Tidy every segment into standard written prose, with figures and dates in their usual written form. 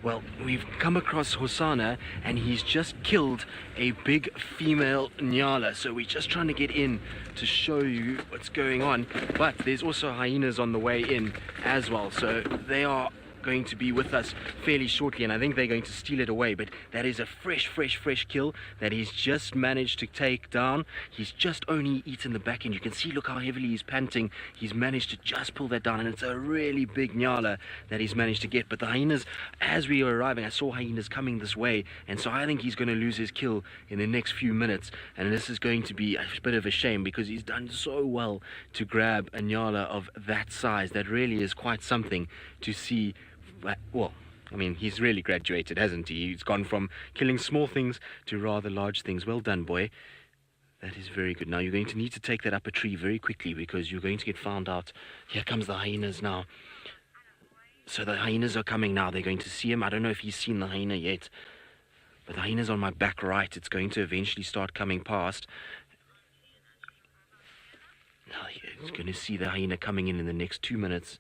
Well, we've come across Hosana, and he's just killed a big female nyala. So we're just trying to get in to show you what's going on. But there's also hyenas on the way in as well. So they are going to be with us fairly shortly, and I think they're going to steal it away. But that is a fresh kill that he's just managed to take down. He's just only eaten the back end. You can see, look how heavily he's panting. He's managed to just pull that down, and it's a really big nyala that he's managed to get. But the hyenas, as we were arriving, I saw hyenas coming this way, and so I think he's going to lose his kill in the next few minutes, and this is going to be a bit of a shame because he's done so well to grab a nyala of that size. That really is quite something to see. Well, I mean, he's really graduated, hasn't he? He's gone from killing small things to rather large things. Well done, boy. That is very good. Now, you're going to need to take that up a tree very quickly because you're going to get found out. Here comes the hyenas now. So the hyenas are coming now. They're going to see him. I don't know if he's seen the hyena yet. But the hyena's on my back right. It's going to eventually start coming past. Now, he's going to see the hyena coming in the next 2 minutes.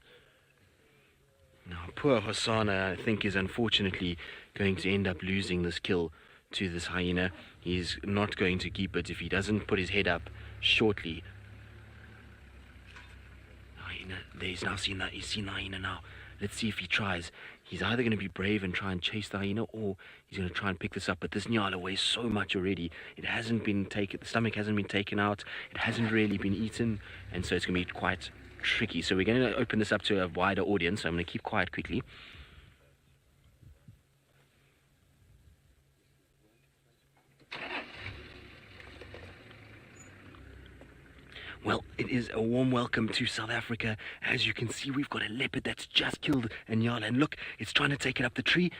Now, poor Hosana, I think, is unfortunately going to end up losing this kill to this hyena. He's not going to keep it if he doesn't put his head up shortly. Hyena, he's seen the hyena now. Let's see if he tries. He's either going to be brave and try and chase the hyena, or he's going to try and pick this up. But this nyala weighs so much already. It hasn't been taken, the stomach hasn't been taken out. It hasn't really been eaten, and so it's going to be quite tricky. So we're going to open this up to a wider audience. So I'm going to keep quiet quickly. Well, it is a warm welcome to South Africa. As you can see, we've got a leopard that's just killed a nyala, and look, it's trying to take it up the tree.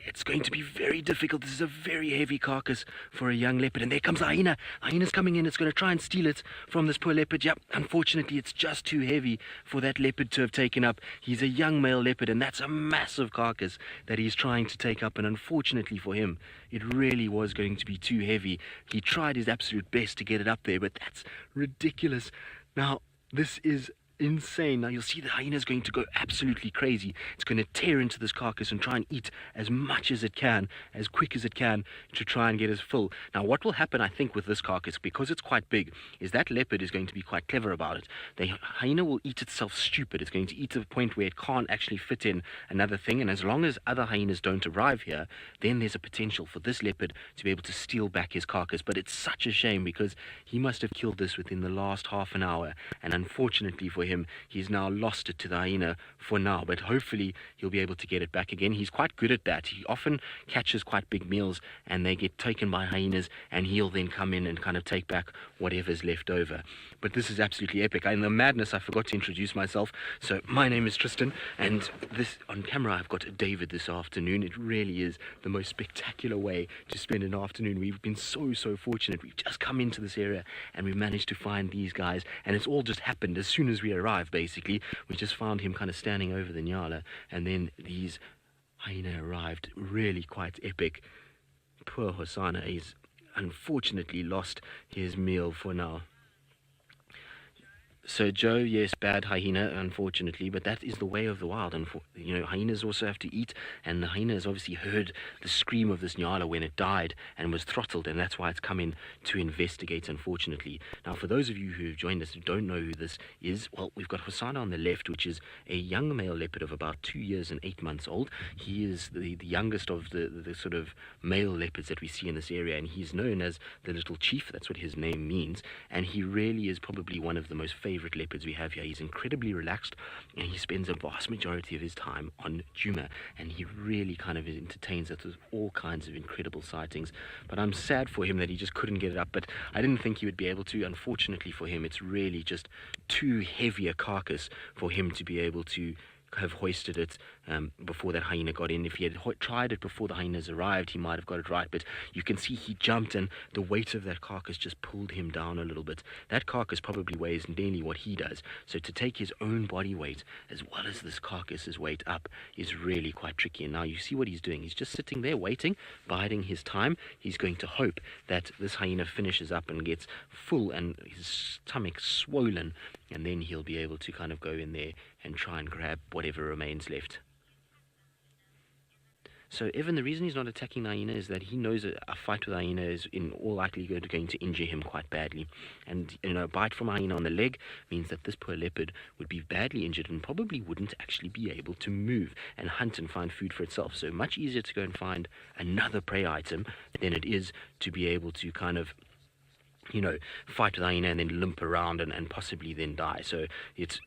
It's going to be very difficult. This is a very heavy carcass for a young leopard. And there comes the hyena. Hyena's coming in. It's going to try and steal it from this poor leopard. Yep, unfortunately, it's just too heavy for that leopard to have taken up. He's a young male leopard, and that's a massive carcass that he's trying to take up. And unfortunately for him, it really was going to be too heavy. He tried his absolute best to get it up there, but that's ridiculous. Now, this is insane. Now you'll see the hyena is going to go absolutely crazy. It's going to tear into this carcass and try and eat as much as it can, as quick as it can, to try and get his full. Now what will happen, I think, with this carcass, because it's quite big, is that leopard is going to be quite clever about it. The hyena will eat itself stupid. It's going to eat to the point where it can't actually fit in another thing, and as long as other hyenas don't arrive here, then there's a potential for this leopard to be able to steal back his carcass. But it's such a shame because he must have killed this within the last half an hour, and unfortunately for him, he's now lost it to the hyena for now, but hopefully he'll be able to get it back again. He's quite good at that. He often catches quite big meals and they get taken by hyenas, and he'll then come in and kind of take back whatever's left over. But this is absolutely epic. In the madness, I forgot to introduce myself. So my name is Tristan, and this on camera I've got David this afternoon. It really is the most spectacular way to spend an afternoon. We've been so fortunate. We've just come into this area and we managed to find these guys, and it's all just happened as soon as we arrived. Basically, we just found him kind of standing over the nyala, and then these hyena arrived. Really quite epic. Poor Hosana, he's unfortunately lost his meal for now. So Joe, yes, bad hyena, unfortunately, but that is the way of the wild. And hyenas also have to eat, and the hyena has obviously heard the scream of this nyala when it died and was throttled, and that's why it's come in to investigate, unfortunately. Now, for those of you who have joined us who don't know who this is, well, we've got Hosana on the left, which is a young male leopard of about 2 years and 8 months old. He is the youngest of the sort of male leopards that we see in this area, and he's known as the little chief. That's what his name means, and he really is probably one of the most favorite leopards we have here. He's incredibly relaxed, and he spends a vast majority of his time on Djuma, and he really kind of entertains us with all kinds of incredible sightings. But I'm sad for him that he just couldn't get it up, but I didn't think he would be able to. Unfortunately for him, it's really just too heavy a carcass for him to be able to have hoisted it before that hyena got in. If he had tried it before the hyenas arrived, he might have got it right, but you can see he jumped, and the weight of that carcass just pulled him down a little bit. That carcass probably weighs nearly what he does, so to take his own body weight as well as this carcass's weight up is really quite tricky. And now you see what he's doing. He's just sitting there waiting, biding his time. He's going to hope that this hyena finishes up and gets full and his stomach swollen, and then he'll be able to kind of go in there and try and grab whatever remains left. So Evan, the reason he's not attacking the hyena is that he knows a fight with a hyena is in all likelihood going to injure him quite badly. And a bite from a hyena on the leg means that this poor leopard would be badly injured and probably wouldn't actually be able to move and hunt and find food for itself. So much easier to go and find another prey item than it is to be able to kind of fight with hyena and then limp around and possibly then die. So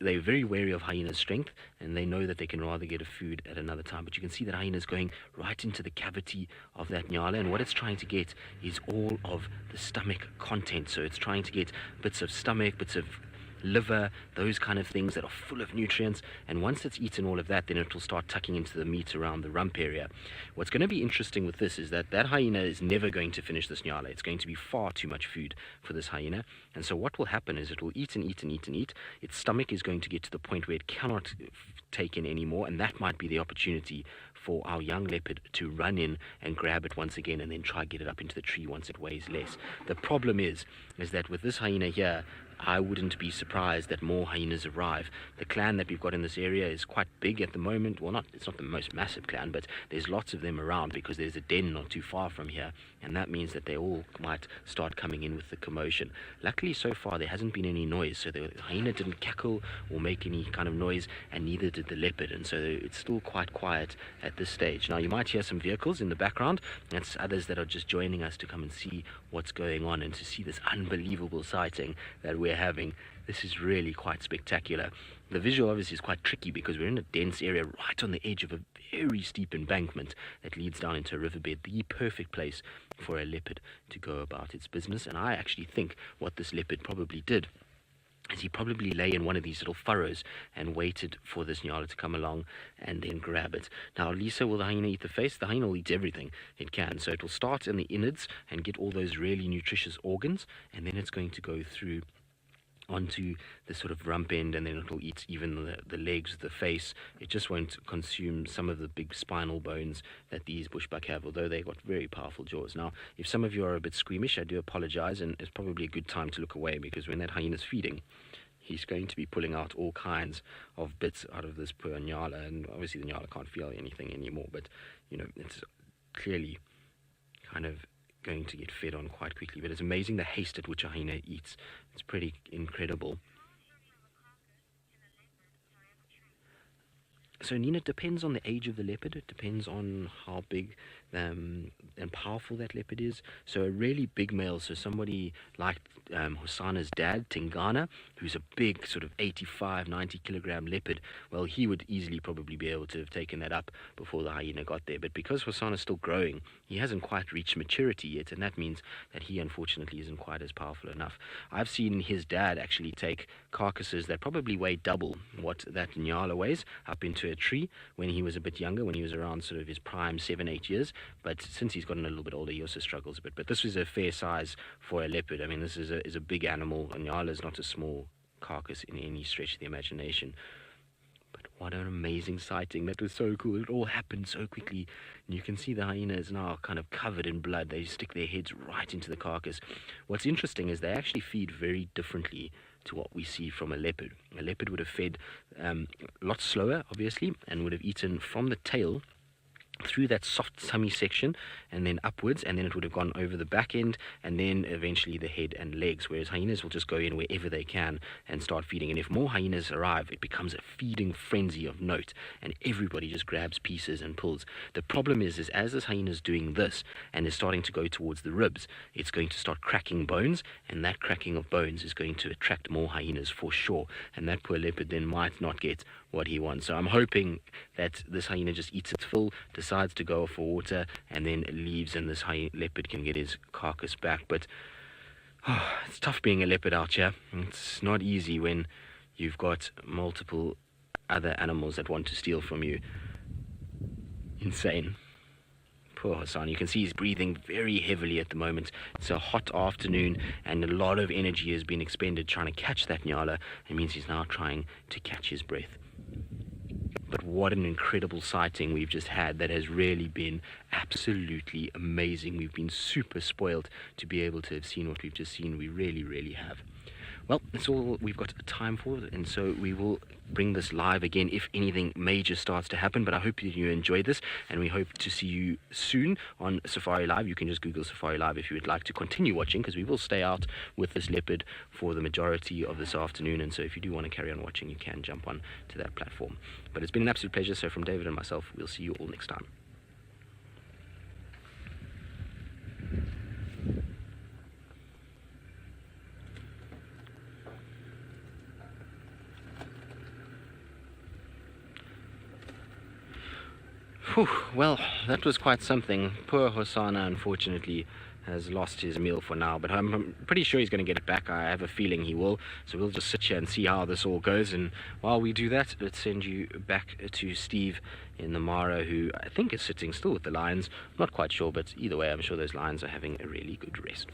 they're very wary of hyena's strength, and they know that they can rather get a food at another time. But you can see that hyena's going right into the cavity of that nyala, and what it's trying to get is all of the stomach content. So it's trying to get bits of stomach, bits of liver, those kind of things that are full of nutrients, and once it's eaten all of that, then it will start tucking into the meat around the rump area. What's going to be interesting with this is that hyena is never going to finish this nyala. It's going to be far too much food for this hyena, and so what will happen is it will eat and eat and eat and eat. Its stomach is going to get to the point where it cannot take in anymore, and that might be the opportunity for our young leopard to run in and grab it once again and then try get it up into the tree once it weighs less. The problem is that with this hyena here, I wouldn't be surprised that more hyenas arrive. The clan that we've got in this area is quite big at the moment. Well, it's not the most massive clan, but there's lots of them around because there's a den not too far from here, and that means that they all might start coming in with the commotion. Luckily, so far, there hasn't been any noise, so the hyena didn't cackle or make any kind of noise, and neither did the leopard, and so it's still quite quiet at this stage. Now, you might hear some vehicles in the background. That's others that are just joining us to come and see what's going on and to see this unbelievable sighting that we're having. This is really quite spectacular. The visual obviously is quite tricky because we're in a dense area right on the edge of a very steep embankment that leads down into a riverbed, the perfect place for a leopard to go about its business. And I actually think what this leopard probably did is he probably lay in one of these little furrows and waited for this nyala to come along and then grab it. Now, Lisa, will the hyena eat the face? The hyena will eat everything it can. So it will start in the innards and get all those really nutritious organs, and then it's going to go through onto the sort of rump end, and then it'll eat even the legs, the face. It just won't consume some of the big spinal bones that these bushbuck have, although they've got very powerful jaws. Now, if some of you are a bit squeamish, I do apologize, and it's probably a good time to look away, because when that hyena's feeding, he's going to be pulling out all kinds of bits out of this poor nyala, and obviously the nyala can't feel anything anymore, but it's clearly kind of going to get fed on quite quickly. But it's amazing the haste at which a hyena eats. It's pretty incredible. So, Nina, it depends on the age of the leopard. It depends on how big and powerful that leopard is. So a really big male, so somebody like Hosana's dad, Tingana, who's a big sort of 85, 90 kilogram leopard, well, he would easily probably be able to have taken that up before the hyena got there. But because Hosana's still growing, he hasn't quite reached maturity yet, and that means that he unfortunately isn't quite as powerful enough. I've seen his dad actually take carcasses that probably weigh double what that nyala weighs up into a tree when he was a bit younger, when he was around sort of his prime 7-8 years. But since he's gotten a little bit older, he also struggles a bit. But this was a fair size for a leopard. I mean, this is a big animal. A nyala is not a small carcass in any stretch of the imagination. But what an amazing sighting. That was so cool. It all happened so quickly. And you can see the hyena is now kind of covered in blood. They stick their heads right into the carcass. What's interesting is they actually feed very differently to what we see from a leopard. A leopard would have fed a lot slower, obviously, and would have eaten from the tail through that soft tummy section and then upwards, and then it would have gone over the back end and then eventually the head and legs, whereas hyenas will just go in wherever they can and start feeding. And if more hyenas arrive, it becomes a feeding frenzy of note, and everybody just grabs pieces and pulls. The problem is as this hyena is doing this and is starting to go towards the ribs, it's going to start cracking bones, and that cracking of bones is going to attract more hyenas for sure, and that poor leopard then might not get what he wants. So I'm hoping that this hyena just eats its fill, decides to go for water, and then leaves, and this leopard can get his carcass back. But it's tough being a leopard out here. It's not easy when you've got multiple other animals that want to steal from you. Insane. Poor Hosana. You can see he's breathing very heavily at the moment. It's a hot afternoon and a lot of energy has been expended trying to catch that nyala. It means he's now trying to catch his breath. But what an incredible sighting we've just had. That has really been absolutely amazing. We've been super spoiled to be able to have seen what we've just seen. We really, really have. well, that's all we've got time for, and so we will bring this live again if anything major starts to happen. But I hope that you enjoyed this, and we hope to see you soon on Safari Live. You can just Google Safari Live if you would like to continue watching, because we will stay out with this leopard for the majority of this afternoon, and so if you do want to carry on watching, you can jump on to that platform. But it's been an absolute pleasure. So from David and myself, we'll see you all next time. Whew, well, that was quite something. Poor Hosana, unfortunately, has lost his meal for now, but I'm pretty sure he's going to get it back. I have a feeling he will, so we'll just sit here and see how this all goes. And while we do that, let's send you back to Steve in the Mara, who I think is sitting still with the lions. I'm not quite sure, but either way, I'm sure those lions are having a really good rest.